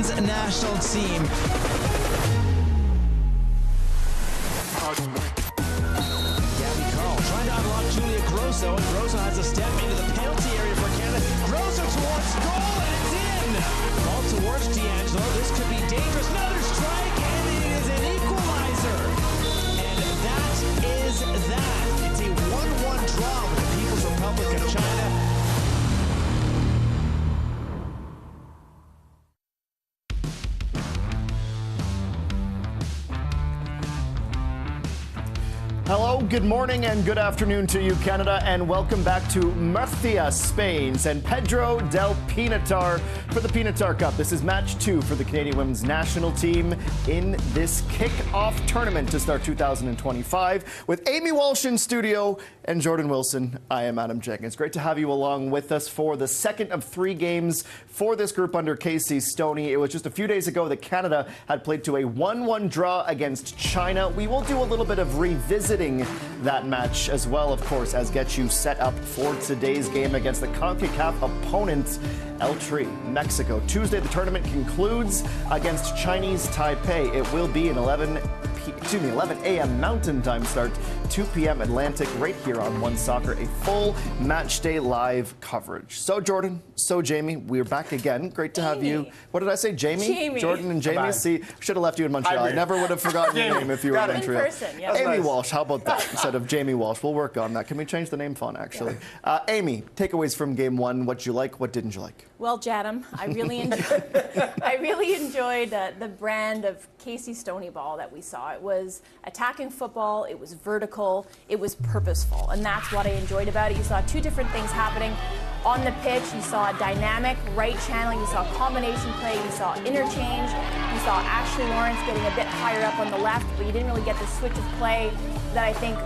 women's national team. Grosso, and Grosso has a step into the penalty area for Canada. Grosso towards goal, and it's in! Ball towards D'Angelo. This could be dangerous. Another strike, and it is an equalizer. And that is that. It's a 1-1 draw with the People's Republic of China. Hello, good morning and good afternoon to you, Canada, and welcome back to Murcia, Spain, San Pedro del Pinatar for the Pinatar Cup. This is match 2 for the Canadian women's national team in this kick-off tournament to start 2025. With Amy Walsh in studio and Jordan Wilson, I am Adam Jenkins. Great to have you along with us for the second of 3 games for this group under Casey Stoney. It was just a few days ago that Canada had played to a 1-1 draw against China. We will do a little bit of revisiting that match as well, of course, as get you set up for today's game against the CONCACAF opponent, El Tri, Mexico. Tuesday, the tournament concludes against Chinese Taipei. It will be an 11 a.m. Mountain Time start, 2 p.m. Atlantic, right here on One Soccer, a full Matchday live coverage. So, Jordan, so Jamie, we're back again. Great to have you. What did I say, Jamie? Jordan and Jamie. See, should have left you in Montreal. I never would have forgotten your name if you were in Montreal. Amy Walsh, how about that instead of Jamie Walsh? We'll work on that. Can we change the name font, actually? Amy, takeaways from game 1. What you like, what didn't you like? Well, Jadam, I really enjoyed the brand of Casey Stoney ball that we saw. It was attacking football, it was vertical, it was purposeful, and that's what I enjoyed about it. You saw 2 different things happening on the pitch. You saw a dynamic right channel, you saw combination play, you saw interchange, you saw Ashley Lawrence getting a bit higher up on the left, but you didn't really get the switch of play that I think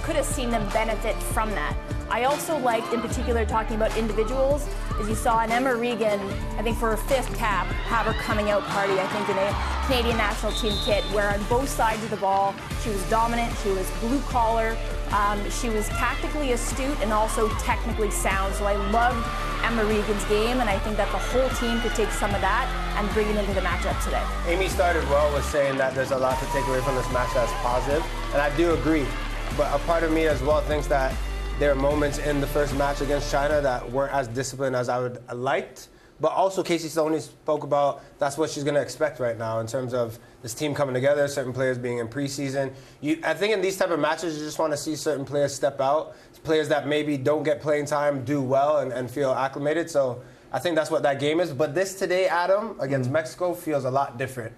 could have seen them benefit from that. I also liked, in particular, talking about individuals, is you saw an Emma Regan, I think for her 5th cap, have her coming out party, I think, in a Canadian national team kit, where on both sides of the ball, she was dominant, she was blue collar, she was tactically astute and also technically sound. So I loved Emma Regan's game, and I think that the whole team could take some of that and bring it into the matchup today. Amy started well with saying that there's a lot to take away from this match that's positive, and I do agree. But a part of me as well thinks that there are moments in the first match against China that weren't as disciplined as I would have liked. But also Casey Stoney spoke about that's what she's going to expect right now in terms of this team coming together, certain players being in preseason. I think in these type of matches, you just want to see certain players step out, players that maybe don't get playing time do well and feel acclimated. So I think that's what that game is. But this today, Adam, against Mexico feels a lot different.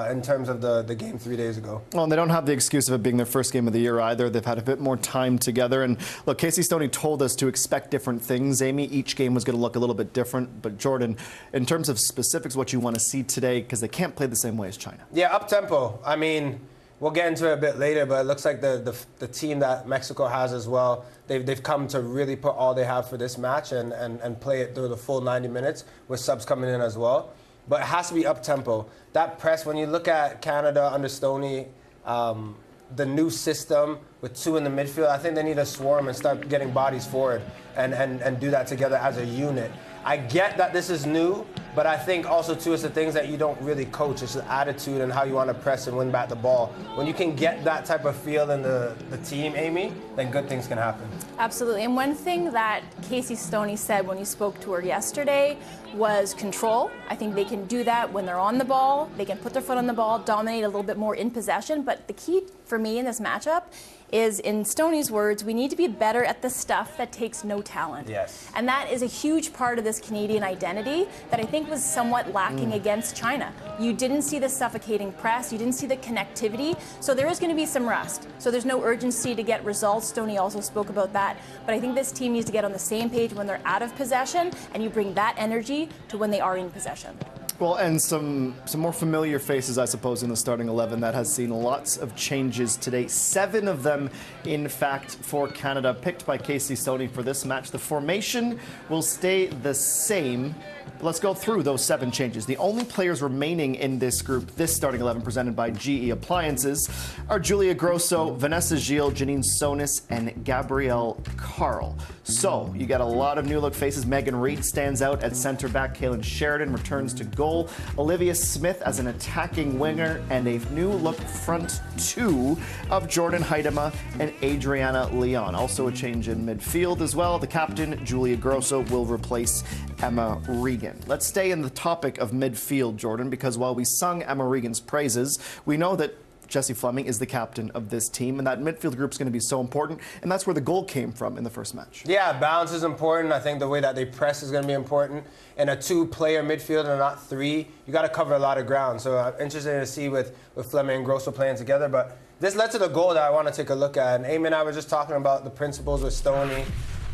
In terms of the game 3 days ago. Well, and they don't have the excuse of it being their first game of the year either. They've had a bit more time together. And look, Casey Stoney told us to expect different things, Amy. Each game was going to look a little bit different. But Jordan, in terms of specifics, what you want to see today, because they can't play the same way as China. Yeah, up-tempo. I mean, we'll get into it a bit later, but it looks like the team that Mexico has as well, they've come to really put all they have for this match and play it through the full 90 minutes with subs coming in as well. But it has to be up-tempo. That press, when you look at Canada under Stoney, the new system with 2 in the midfield, I think they need to swarm and start getting bodies forward and do that together as a unit. I get that this is new, but I think also, too, it's the things that you don't really coach. It's the attitude and how you want to press and win back the ball. When you can get that type of feel in the team, Amy, then good things can happen. Absolutely. And one thing that Casey Stoney said when you spoke to her yesterday was control. I think they can do that when they're on the ball. They can put their foot on the ball, dominate a little bit more in possession. But the key for me in this matchup is, in Stoney's words, we need to be better at the stuff that takes no talent. Yes. And that is a huge part of this Canadian identity that I think was somewhat lacking against China. You didn't see the suffocating press, you didn't see the connectivity, so there is going to be some rust. So there's no urgency to get results. Stoney also spoke about that. But I think this team needs to get on the same page when they're out of possession, and you bring that energy to when they are in possession. Well, and some more familiar faces, I suppose, in the starting 11 that has seen lots of changes today. 7 of them, in fact, for Canada, picked by Casey Stoney for this match. The formation will stay the same. Let's go through those 7 changes. The only players remaining in this group, this starting 11 presented by GE Appliances, are Julia Grosso, Vanessa Gilles, Janine Sonis, and Gabrielle Carl. So you got a lot of new look faces. Megan Reid stands out at center back. Kaylin Sheridan returns to goal. goal, Olivia Smith as an attacking winger, and a new look front two of Jordan Huitema and Adriana Leon. Also a change in midfield as well. The captain, Julia Grosso, will replace Emma Regan. Let's stay in the topic of midfield, Jordan, because while we sung Emma Regan's praises, we know that Jessie Fleming is the captain of this team, and that midfield group is going to be so important, and that's where the goal came from in the first match. Yeah, balance is important. I think the way that they press is going to be important. And a two-player midfield and not three, you got to cover a lot of ground. So I'm interested to see with Fleming and Grosso playing together. But this led to the goal that I want to take a look at. And Amy and I were just talking about the principles with Stoney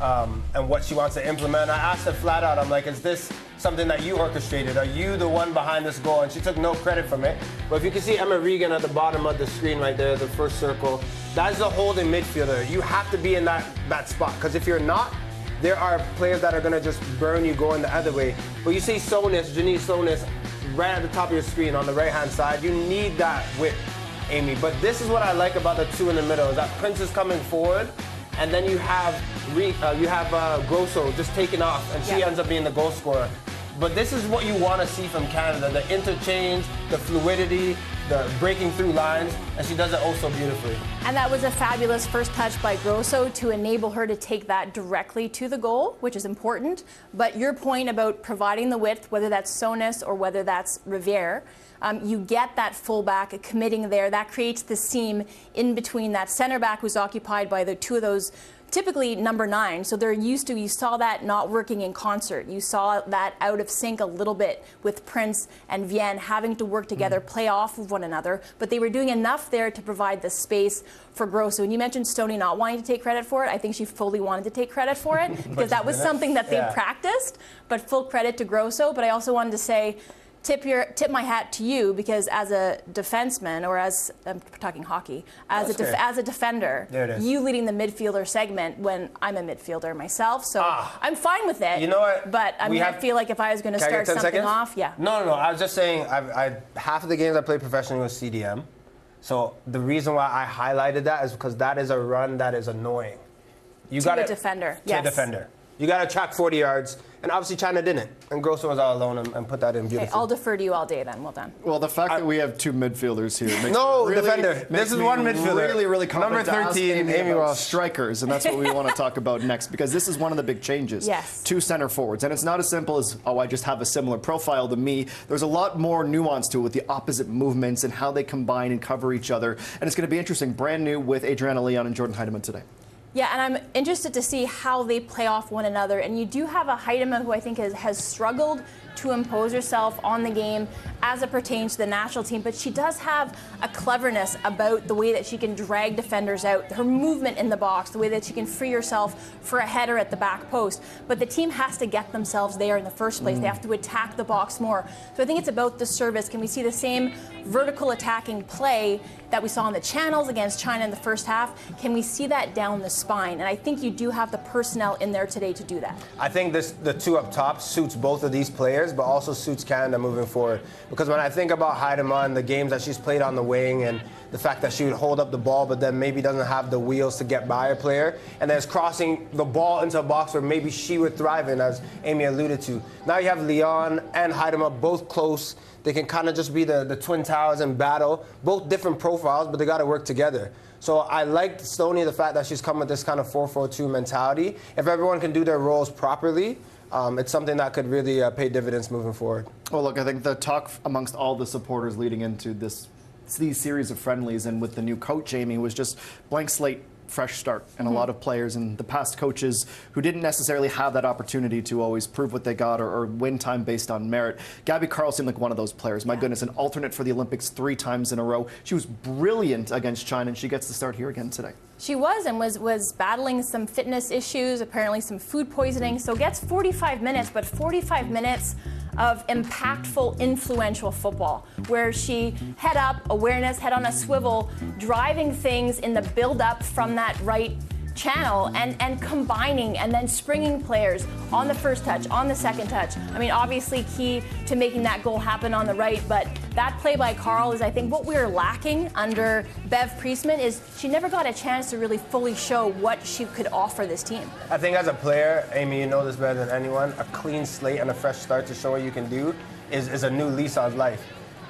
and what she wants to implement. I asked her flat out, I'm like, is this something that you orchestrated? Are you the one behind this goal? And she took no credit from it. But if you can see Emma Regan at the bottom of the screen right there, the first circle, that's the holding midfielder. You have to be in that spot, because if you're not, there are players that are going to just burn you going the other way. But you see Janice Sonis, right at the top of your screen on the right-hand side. You need that width, Amy. But this is what I like about the two in the middle, is that Prince is coming forward, and then you have Grosso just taking off, and she ends up being the goal scorer. But this is what you want to see from Canada, the interchange, the fluidity, the breaking through lines, and she does it oh so beautifully. And that was a fabulous first touch by Grosso to enable her to take that directly to the goal, which is important. But your point about providing the width, whether that's Sonis or whether that's Riviere, you get that fullback committing there. That creates the seam in between that center back who's occupied by the two of those, typically number 9. So they're used to, you saw that not working in concert. You saw that out of sync a little bit with Prince and Vienne having to work together, play off of one another. But they were doing enough there to provide the space for Grosso. And you mentioned Stoney not wanting to take credit for it. I think she fully wanted to take credit for it because that was something that they practiced. But full credit to Grosso. But I also wanted to say, tip my hat to you, because as a defenseman, or as I'm talking hockey, as a defender, you leading the midfielder segment when I'm a midfielder myself, so I'm fine with it. You know what? But I mean, I feel like if I was going to start something off, No. I was just saying, half of the games I played professionally was CDM, so the reason why I highlighted that is because that is a run that is annoying. You got a defender. To a defender. You got to track 40 yards, and obviously China didn't. And Grosso was all alone and put that in beautifully. Okay, I'll defer to you all day then. Well done. Well, the fact that we have two midfielders here makes defender. This is one midfielder. Really confident. Number 13, Amy Walsh. Strikers, and that's what we want to talk about next, because this is one of the big changes. Yes. Two center forwards, and it's not as simple as, oh, I just have a similar profile to me. There's a lot more nuance to it with the opposite movements and how they combine and cover each other, and it's going to be interesting. Brand new with Adriana Leon and Jordan Huitema today. Yeah, and I'm interested to see how they play off one another. And you do have a Huitema who I think has struggled to impose herself on the game as it pertains to the national team, but she does have a cleverness about the way that she can drag defenders out, her movement in the box, the way that she can free herself for a header at the back post. But the team has to get themselves there in the first place. They have to attack the box more. So I think it's about the service. Can we see the same vertical attacking play that we saw in the channels against China in the first half? Can we see that down the spine? And I think you do have the personnel in there today to do that. I think the two up top suits both of these players, but also suits Canada moving forward. Because when I think about Huitema and the games that she's played on the wing, and the fact that she would hold up the ball but then maybe doesn't have the wheels to get by a player, and then is crossing the ball into a box where maybe she would thrive in, as Amy alluded to. Now you have Leon and Huitema both close. They can kind of just be the twin towers in battle. Both different profiles, but they got to work together. So I liked Stoney, the fact that she's come with this kind of 4-4-2 mentality. If everyone can do their roles properly, it's something that could really pay dividends moving forward. Well, look, I think the talk amongst all the supporters leading into these series of friendlies, and with the new coach, Amy, was just blank slate, fresh start, and a lot of players and the past coaches who didn't necessarily have that opportunity to always prove what they got or win time based on merit. Gabby Carl seemed like one of those players. My goodness, an alternate for the Olympics 3 times in a row. She was brilliant against China, and she gets to start here again today. She was, and was battling some fitness issues, apparently some food poisoning, so gets 45 minutes, but 45 minutes of impactful, influential football, where she head up, awareness, head on a swivel, driving things in the build-up from that right channel and combining and then springing players on the first touch, on the second touch. I mean, obviously key to making that goal happen on the right, but that play by Carl is, I think, what we were lacking under Bev Priestman is she never got a chance to really fully show what she could offer this team. I think as a player, Amy, you know this better than anyone, a clean slate and a fresh start to show what you can do is a new lease on life.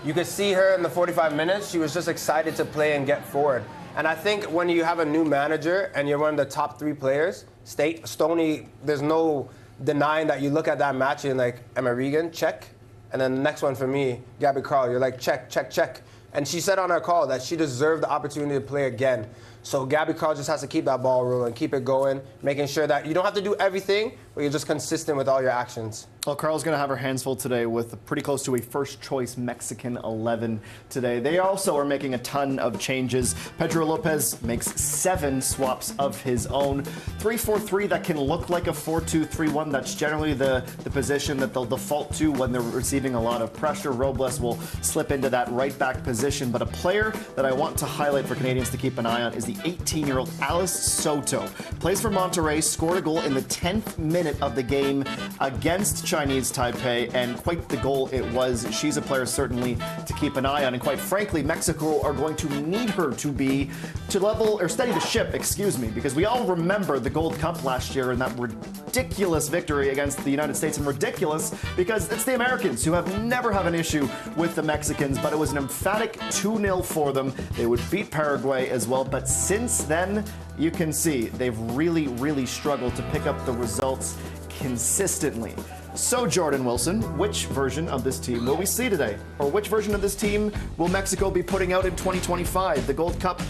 You could see her in the 45 minutes. She was just excited to play and get forward. And I think when you have a new manager and you're one of the top 3 players, Stoney, there's no denying that you look at that match and you're like, Emma Regan, check. And then the next one for me, Gabby Carl, you're like, check, check, check. And she said on her call that she deserved the opportunity to play again. So Gabby Carl just has to keep that ball rolling, keep it going, making sure that you don't have to do everything, but you're just consistent with all your actions. Well, Carl's going to have her hands full today with pretty close to a first-choice Mexican 11 today. They also are making a ton of changes. Pedro Lopez makes 7 swaps of his own. 3-4-3 that can look like a 4-2-3-1. That's generally the position that they'll default to when they're receiving a lot of pressure. Robles will slip into that right-back position. But a player that I want to highlight for Canadians to keep an eye on is the 18-year-old Alice Soto. Plays for Monterrey, scored a goal in the 10th minute of the game against Chinese Taipei, and quite the goal it was. She's a player certainly to keep an eye on, and quite frankly, Mexico are going to need her to level or steady the ship, excuse me, because we all remember the Gold Cup last year and that ridiculous victory against the United States, and ridiculous because it's the Americans who have never have an issue with the Mexicans, but it was an emphatic 2-0 for them. They would beat Paraguay as well, but since then, you can see they've really struggled to pick up the results consistently. So, Jordan Wilson, which version of this team will we see today? Or which version of this team will Mexico be putting out in 2025? The Gold Cup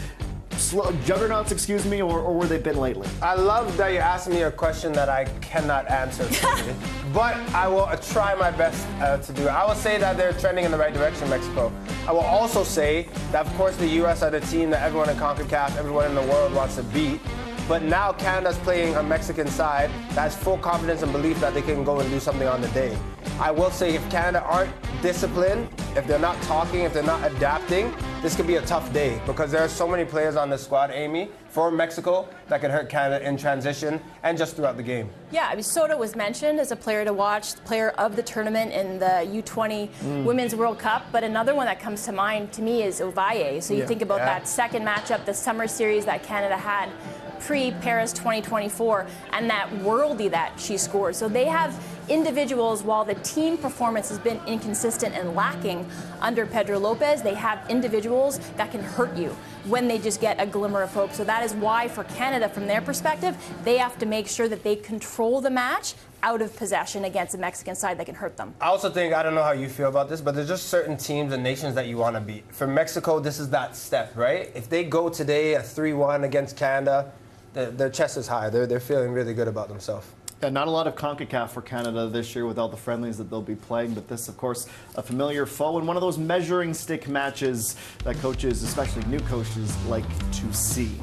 juggernauts, excuse me, or where they've been lately? I love that you asked me a question that I cannot answer, but I will try my best to do it. I will say that they're trending in the right direction, Mexico. I will also say that, of course, the U.S. are the team that everyone in CONCACAF, everyone in the world wants to beat. But now Canada's playing a Mexican side that has full confidence and belief that they can go and do something on the day. I will say if Canada aren't disciplined, if they're not talking, if they're not adapting, this could be a tough day because there are so many players on the squad, Amy, for Mexico that can hurt Canada in transition and just throughout the game. Yeah, I mean, Soto was mentioned as a player to watch, player of the tournament in the U20 Women's World Cup, but another one that comes to mind to me is Ovalle. So you think about that second matchup, the summer series that Canada had pre-Paris 2024, and that worldie that she scored. So they have individuals, while the team performance has been inconsistent and lacking under Pedro Lopez, they have individuals that can hurt you when they just get a glimmer of hope. So that is why for Canada, from their perspective, they have to make sure that they control the match out of possession against a Mexican side that can hurt them. I also think, I don't know how you feel about this, but there's just certain teams and nations that you want to beat. For Mexico, this is that step, right? If they go today a 3-1 against Canada, their chest is high. They're feeling really good about themselves. And not a lot of CONCACAF for Canada this year with all the friendlies that they'll be playing, but this, of course, a familiar foe and one of those measuring stick matches that coaches, especially new coaches, like to see.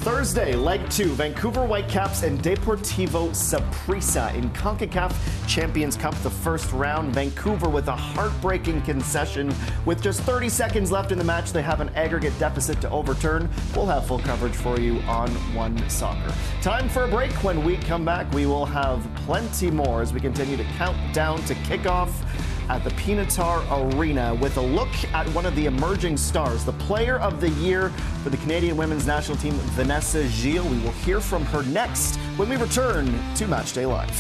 Thursday, leg 2, Vancouver Whitecaps and Deportivo Saprissa in CONCACAF Champions Cup, the first round. Vancouver with a heartbreaking concession. With just 30 seconds left in the match, they have an aggregate deficit to overturn. We'll have full coverage for you on One Soccer. Time for a break. When we come back, we will have plenty more as we continue to count down to kickoff at the Pinatar Arena with a look at one of the emerging stars, the Player of the Year for the Canadian Women's National Team, Vanessa Gilles. We will hear from her next when we return to Matchday Live.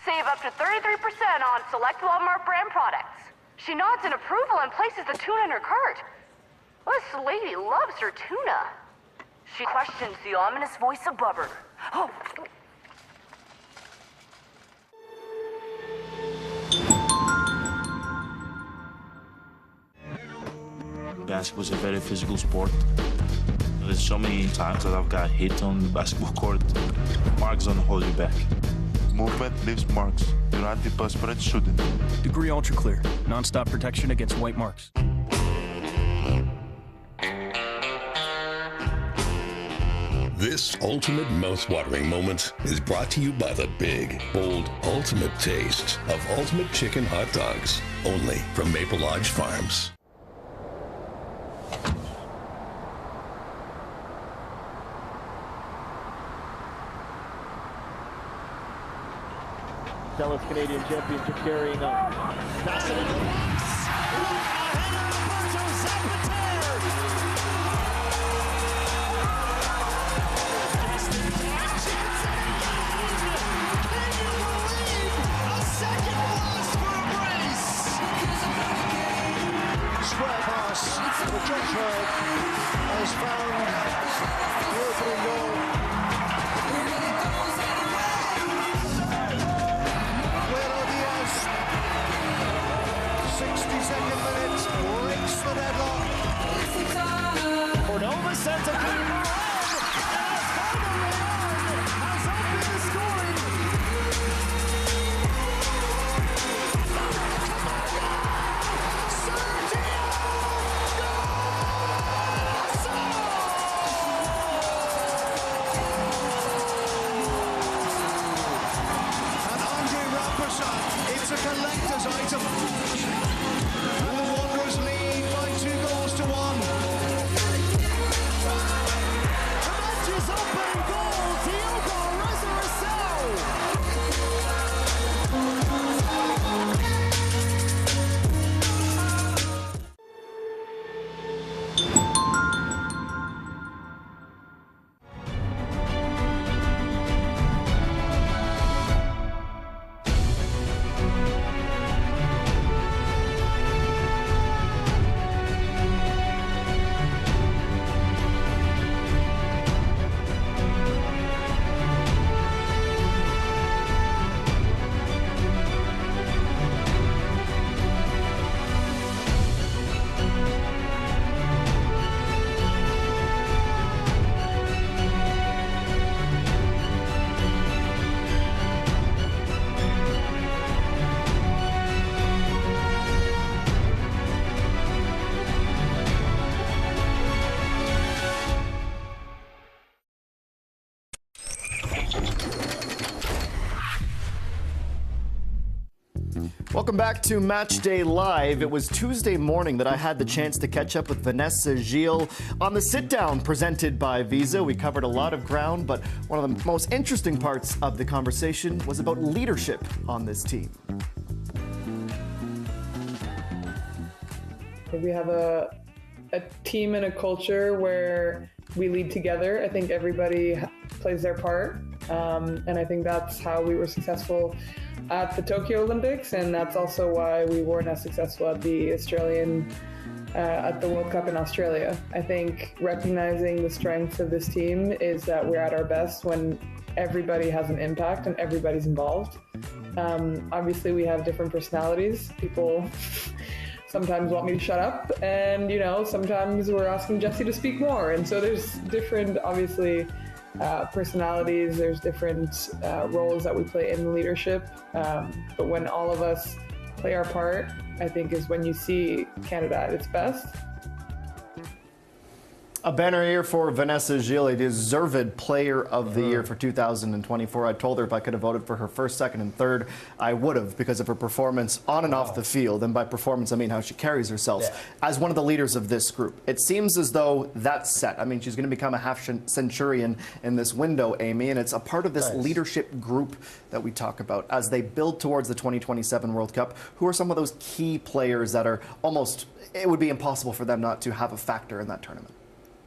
Save up to 33% on select Walmart brand products. She nods in approval and places the tuna in her cart. This lady loves her tuna. She questions the ominous voice above her. Oh. Basketball is a very physical sport. There's so many times that I've got hit on the basketball court. Marks don't hold you back. Movement leaves marks. Do not be desperate shooting. Degree Ultra Clear. Non-stop protection against white marks. This ultimate mouth-watering moment is brought to you by the big, bold, ultimate taste of Ultimate Chicken Hot Dogs. Only from Maple Lodge Farms. Dallas Canadian Championship carrying on. Pass it into the box. Ahead of Roberto Zapater. Chance it again. Can you has found the opening goal. Aguero Diaz, 62nd minute, breaks the deadlock. Cordova sends a good run, has opened the scoring. It's a collector's item. And the Wanderers lead by 2-1. The match is open goal, Diogo Resurrecção. Welcome back to Matchday Live. It was Tuesday morning that I had the chance to catch up with Vanessa Gilles on the sit-down presented by Visa. We covered a lot of ground, but one of the most interesting parts of the conversation was about leadership on this team. We have a team and a culture where we lead together. I think everybody plays their part, and I think that's how we were successful at the Tokyo Olympics, and that's also why we weren't as successful at the at the World Cup in Australia. I think recognizing the strength of this team is that we're at our best when everybody has an impact and everybody's involved. Obviously, we have different personalities. People sometimes want me to shut up, and sometimes we're asking Jesse to speak more. And so there's different, obviously, personalities. There's different roles that we play in leadership. But when all of us play our part, I think is when you see Canada at its best. A banner year for Vanessa Gilles, a deserved player of the year for 2024. I told her if I could have voted for her first, second, and third, I would have, because of her performance on and off the field. And by performance, I mean how she carries herself as one of the leaders of this group. It seems as though that's set. I mean, she's going to become a half-centurion in this window, Amy, and it's a part of this leadership group that we talk about as they build towards the 2027 World Cup. Who are some of those key players that are almost, it would be impossible for them not to have a factor in that tournament?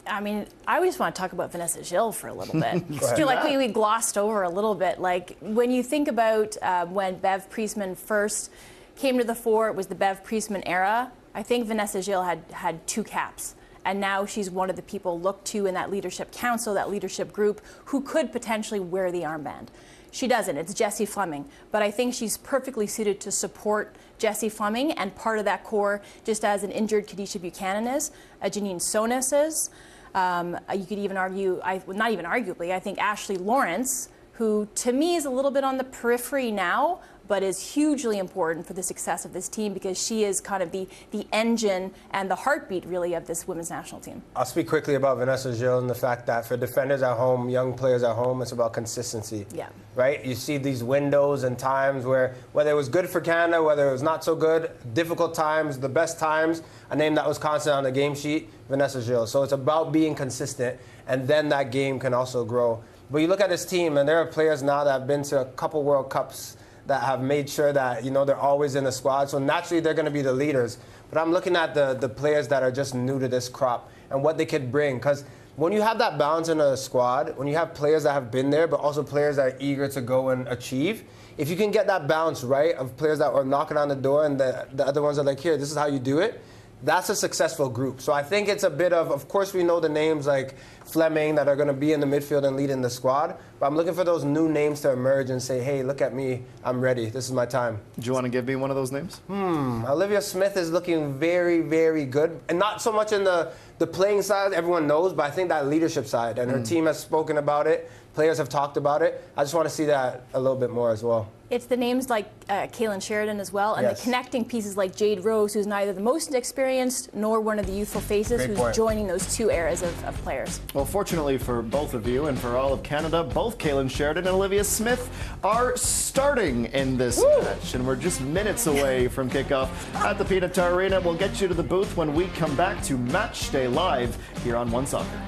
I mean, I just want to talk about Vanessa Gilles for a little bit. I feel like we glossed over a little bit. Like, when you think about when Bev Priestman first came to the fore, it was the Bev Priestman era. I think Vanessa Gilles had 2 caps. And now she's one of the people looked to in that leadership council, that leadership group, who could potentially wear the armband. She doesn't. It's Jessie Fleming. But I think she's perfectly suited to support Jessie Fleming and part of that core, just as an injured Kadisha Buchanan is, a Janine Sonis is. You could even argue, not even arguably, I think Ashley Lawrence, who to me is a little bit on the periphery now, but is hugely important for the success of this team because she is kind of the engine and the heartbeat, really, of this women's national team. I'll speak quickly about Vanessa Gilles and the fact that for defenders at home, young players at home, it's about consistency. Yeah. Right? You see these windows and times where, whether it was good for Canada, whether it was not so good, difficult times, the best times, a name that was constant on the game sheet, Vanessa Gilles. So it's about being consistent, and then that game can also grow. But you look at this team, and there are players now that have been to a couple World Cups that have made sure that, they're always in the squad. So naturally, they're going to be the leaders. But I'm looking at the players that are just new to this crop and what they could bring. Because when you have that balance in a squad, when you have players that have been there, but also players that are eager to go and achieve, if you can get that balance right of players that are knocking on the door and the other ones are like, here, this is how you do it, that's a successful group. So I think it's a bit of course we know the names like Fleming that are going to be in the midfield and lead in the squad, but I'm looking for those new names to emerge and say, hey, look at me, I'm ready, this is my time. Do you want to give me one of those names? Olivia Smith is looking very, very good, and not so much in the playing side, everyone knows, but I think that leadership side, and her team has spoken about it, players have talked about it. I just want to see that a little bit more as well. It's the names like Kaylin Sheridan as well, and the connecting pieces like Jade Rose, who's neither the most experienced nor one of the youthful faces, who's joining those two eras of players. Well, fortunately for both of you and for all of Canada, both Kaylin Sheridan and Olivia Smith are starting in this match, and we're just minutes away from kickoff at the Pinatar Arena. We'll get you to the booth when we come back to Matchday Live here on One Soccer.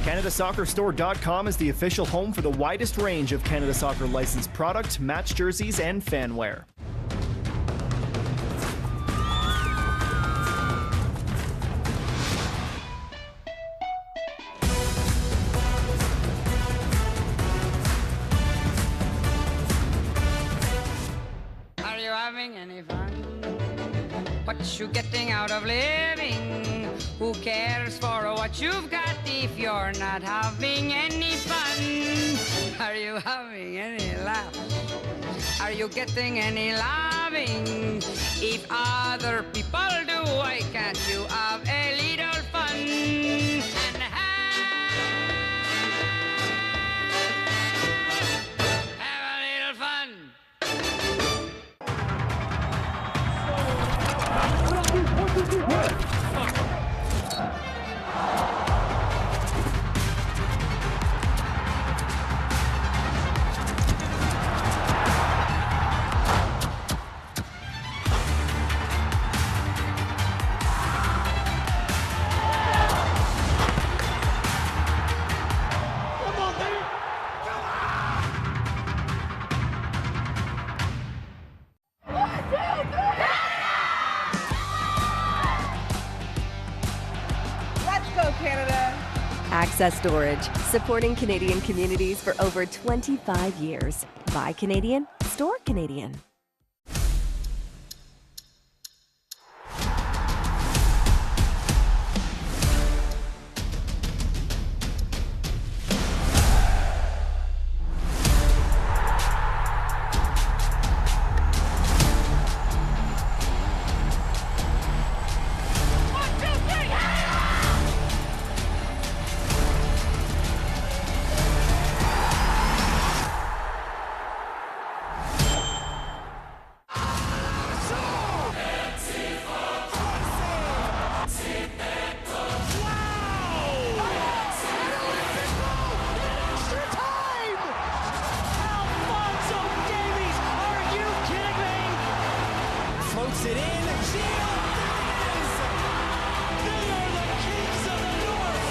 CanadaSoccerStore.com is the official home for the widest range of Canada Soccer licensed product, match jerseys, and fan wear. Are you having any fun? What you getting out of living? Who cares for what you've got if you're not having any fun? Are you having any laughs? Are you getting any loving? If other people do, why can't you have a little fun? And have a little fun. Access Storage, supporting Canadian communities for over 25 years. Buy Canadian, store Canadian. It in. They are the kings of the north.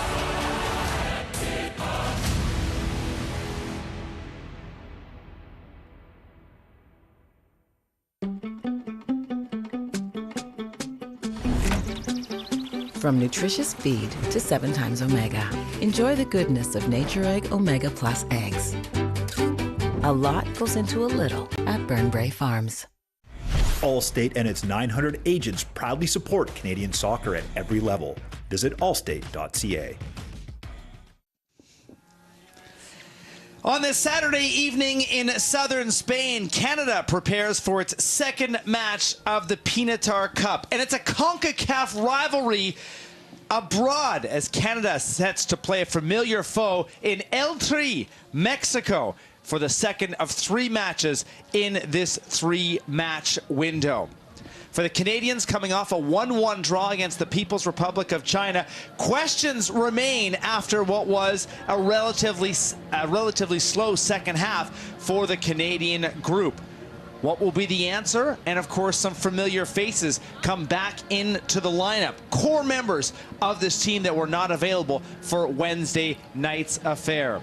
From nutritious feed to 7 times omega, enjoy the goodness of Nature Egg Omega Plus eggs. A lot goes into a little at Burnbrae Farms. Allstate and its 900 agents proudly support Canadian soccer at every level. Visit allstate.ca. On this Saturday evening in southern Spain, Canada prepares for its second match of the Pinatar Cup. And it's a CONCACAF rivalry abroad as Canada sets to play a familiar foe in El Tri, Mexico, for the second of 3 matches in this 3-match window. For the Canadians, coming off a 1-1 draw against the People's Republic of China, questions remain after what was a relatively slow second half for the Canadian group. What will be the answer? And of course, some familiar faces come back into the lineup. Core members of this team that were not available for Wednesday night's affair.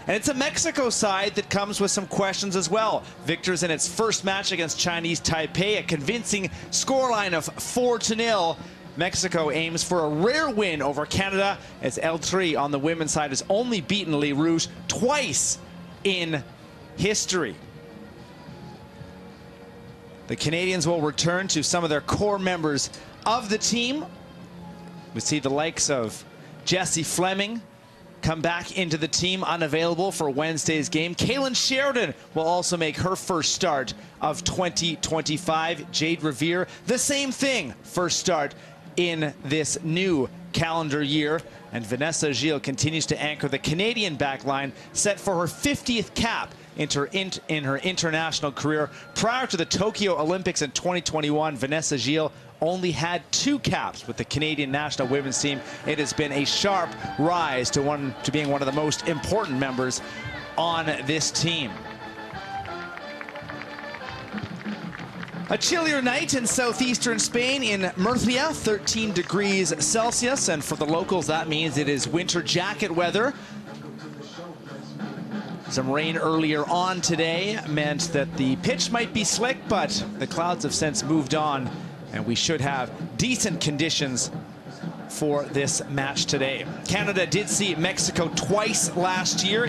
And it's a Mexico side that comes with some questions as well. Victors in its first match against Chinese Taipei, a convincing scoreline of 4-0. Mexico aims for a rare win over Canada as El Tri on the women's side has only beaten Les Rouges twice in history. The Canadians will return to some of their core members of the team. We see the likes of Jessie Fleming come back into the team, unavailable for Wednesday's game. Kaylin Sheridan will also make her first start of 2025. Jade Revere, the same thing, first start in this new calendar year. And Vanessa Gilles continues to anchor the Canadian backline, set for her 50th cap in her international career. Prior to the Tokyo Olympics in 2021, Vanessa Gilles only had 2 caps with the Canadian national women's team. It has been a sharp rise to being one of the most important members on this team. A chillier night in southeastern Spain in Murcia, 13 degrees Celsius, and for the locals that means it is winter jacket weather. Some rain earlier on today meant that the pitch might be slick, but the clouds have since moved on, and we should have decent conditions for this match today. Canada did see Mexico twice last year